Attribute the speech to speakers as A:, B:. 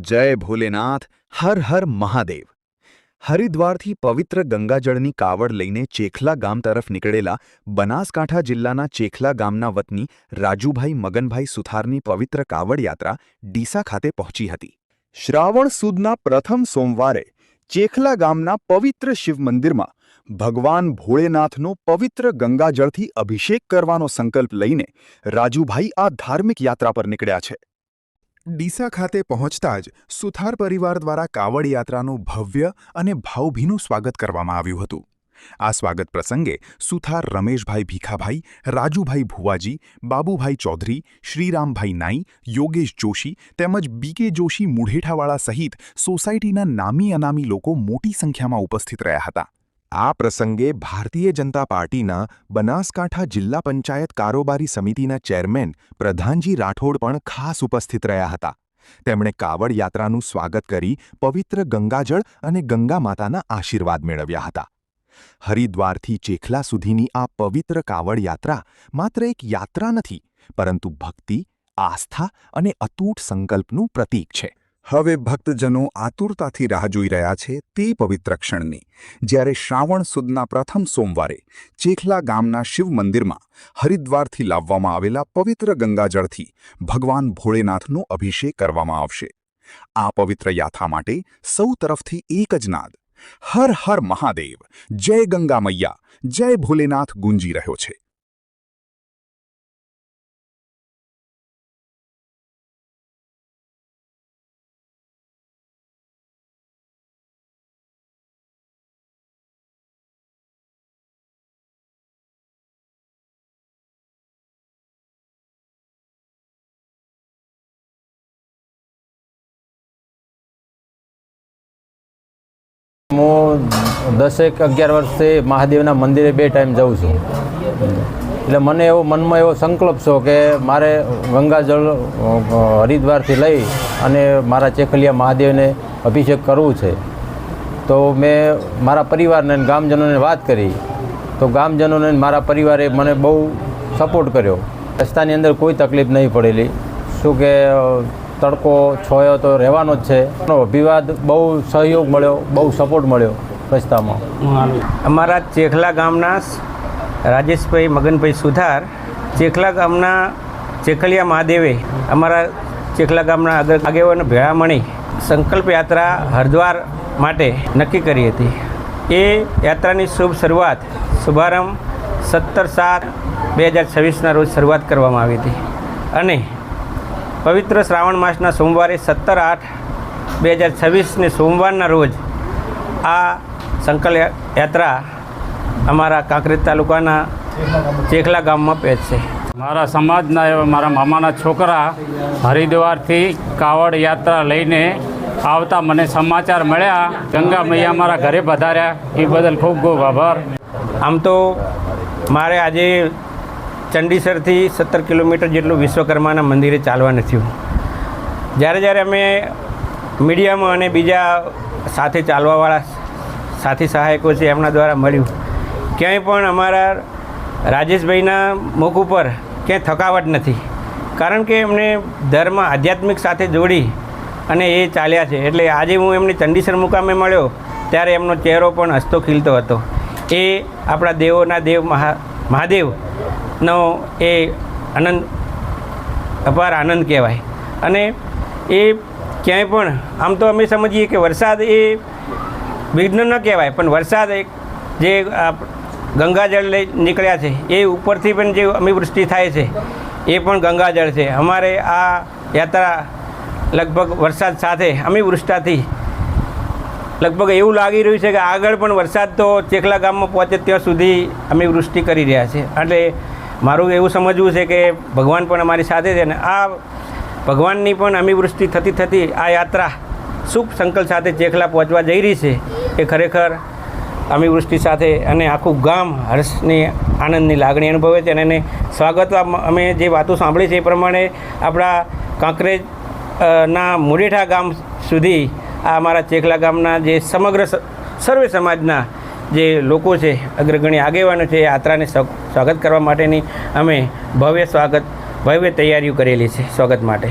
A: जय भोलेनाथ। हर हर महादेव। હરિદ્વારથી પવિત્ર ગંગાજળની કાવડ લઈને ચેખલા ગામ તરફ નીકળેલા બનાસકાંઠા જિલ્લાના ચેખલા ગામના વતની રાજુભાઈ મગનભાઈ સુથારની પવિત્ર કાવડ યાત્રા ડીસા ખાતે પહોંચી હતી। શ્રાવણ સુદના પ્રથમ સોમવારે ચેખલા ગામના પવિત્ર શિવ મંદિરમાં ભગવાન ભોળેનાથનો પવિત્ર ગંગાજળથી અભિષેક કરવાનો સંકલ્પ લઈને રાજુભાઈ આ ધાર્મિક યાત્રા પર નીકળ્યા છે। ડીસા ખાતે પહોંચતા જ સુથાર પરિવાર દ્વારા કાવડ યાત્રાનું ભવ્ય અને ભાવભીનું સ્વાગત કરવામાં આવ્યું હતું। આ સ્વાગત પ્રસંગે સુથાર રમેશભાઈ ભીખાભાઈ, રાજુભાઈ ભુવાજી, બાબુભાઈ ચૌધરી, શ્રીરામભાઈ નાઈ, યોગેશ જોશી તેમજ બીકે જોશી મુઢેઠાવાળા સહિત સોસાયટીના નામી અનામી લોકો મોટી સંખ્યામાં ઉપસ્થિત રહ્યા હતા। આ પ્રસંગે ભારતીય જનતા પાર્ટીના બનાસકાંઠા જિલ્લા પંચાયત કારોબારી સમિતિના ચેરમેન પ્રધાનજી રાઠોડ પણ ખાસ ઉપસ્થિત રહ્યા હતા। તેમણે કાવડ યાત્રાનું સ્વાગત કરી પવિત્ર ગંગાજળ અને ગંગા માતાના આશીર્વાદ મેળવ્યા હતા। હરિદ્વારથી ચેખલા સુધીની આ પવિત્ર કાવડ યાત્રા માત્ર એક યાત્રા નથી, પરંતુ ભક્તિ, આસ્થા અને અતૂટ સંકલ્પનું પ્રતીક છે। હવે ભક્તજનો આતુરતાથી રાહ જોઈ રહ્યા છે તે પવિત્ર ક્ષણની, જ્યારે શ્રાવણ સુદના પ્રથમ સોમવારે ચેખલા ગામના શિવ મંદિરમાં હરિદ્વારથી લાવવામાં આવેલા પવિત્ર ગંગાજળથી ભગવાન ભોળેનાથનો અભિષેક કરવામાં આવશે। આ પવિત્ર યાત્રા માટે સૌ તરફથી એક જ નાદ, હર હર મહાદેવ, જય ગંગા મૈયા, જય ભોલેનાથ ગુંજી રહ્યો છે।
B: હું 10-11 વર્ષથી મહાદેવના મંદિરે 2 ટાઈમ જાઉં છું। એટલે મને એવો મનમાં એવો સંકલ્પ છે કે મારે ગંગાજળ હરિદ્વારથી લઈ અને મારા ચેખલિયા મહાદેવને અભિષેક કરવું છે। તો મેં મારા પરિવારને ગામજનોને વાત કરી, તો ગામજનોને મારા પરિવારે મને બહુ સપોર્ટ કર્યો। રસ્તાની અંદર કોઈ તકલીફ નહીં પડેલી। શું કે તડકો છોયો તો રહેવાનો જ છે। અભિવાદ બહુ સહયોગ મળ્યો, બહુ સપોર્ટ મળ્યો રસ્તામાં।
C: અમારા ચેખલા ગામના રાજેશભાઈ મગનભાઈ સુથાર, ચેખલા ગામના ચેખલિયા મહાદેવે અમારા ચેખલા ગામના આગેવાનો ભેળા મળી સંકલ્પ યાત્રા હરિદ્વાર માટે નક્કી કરી હતી। એ યાત્રાની શુભારંભ 17/7/2026ના રોજ શરૂઆત કરવામાં આવી હતી અને પવિત્ર શ્રાવણ માસના સોમવારે 17/8/2026ને સોમવારના રોજ આ સંકલ્પ યાત્રા અમારા કાંકરેજ તાલુકાના ચેખલા ગામમાં પહોંચશે।
D: મારા સમાજના એવા મારા મામાના છોકરા હરિદ્વારથી કાવડ યાત્રા લઈને આવતા મને સમાચાર મળ્યા, ગંગા મૈયા મારા ઘરે પધાર્યા, એ બદલ ખૂબ ખૂબ આભાર।
C: આમ તો મારે આજે ચંડીસરથી 17 કિલોમીટર જેટલું વિશ્વકર્માના મંદિરે ચાલવાનું થયું। જ્યારે અમે મીડિયામાં અને બીજા સાથે ચાલવાવાળા સાથી સહાયકો છે એમના દ્વારા મળ્યું, ક્યાંય પણ અમારા રાજેશભાઈના મુખ ઉપર ક્યાંય થકાવટ નથી, કારણ કે એમને ધર્મ આધ્યાત્મિક સાથે જોડી અને એ ચાલ્યા છે। એટલે આજે હું એમને ચંડીસર મુકામે મળ્યો ત્યારે એમનો ચહેરો પણ હસતો ખીલતો હતો। એ આપણા દેવોના દેવ મહાદેવનો એ આનંદ, અપાર આનંદ કહેવાય। અને એ ક્યાંય પણ આમ તો અમે સમજીએ કે વરસાદ એ વિઘ્ન ન કહેવાય, પણ વરસાદ એક જે ગંગાજળ લઈ નીકળ્યા છે એ ઉપરથી પણ જે અમિવૃષ્ટિ થાય છે એ પણ ગંગાજળ છે। અમારે આ યાત્રા લગભગ વરસાદ સાથે અમિવૃષ્ટિથી લગભગ એવું લાગી રહ્યું છે કે આગળ પણ વરસાદ તો ચેખલા ગામમાં પહોંચે ત્યાં સુધી અમિવૃષ્ટિ કરી રહ્યા છે। એટલે મારું એવું સમજવું છે કે ભગવાન પણ અમારી સાથે છે, અને આ ભગવાનની પણ અમિવૃષ્ટિ થતી આ યાત્રા શુભ સંકલ્પ સાથે ચેખલા પહોંચવા જઈ રહી છે। એ ખરેખર અમિવૃષ્ટિ સાથે અને આખું ગામ હર્ષની આનંદની લાગણી અનુભવે છે, અને એને સ્વાગત અમે જે વાતો સાંભળી છે એ પ્રમાણે આપણા કાંકરેજ ના મુઢેઠા ગામ સુધી આ અમારા ચેખલા ગામના જે સમગ્ર સર્વે સમાજના જે લોકો છે, અગ્રગણ્ય આગેવાનો છે, યાત્રાને સ્વાગત કરવા માટેની અમે ભવ્ય તૈયારીઓ કરેલી છે સ્વાગત માટે।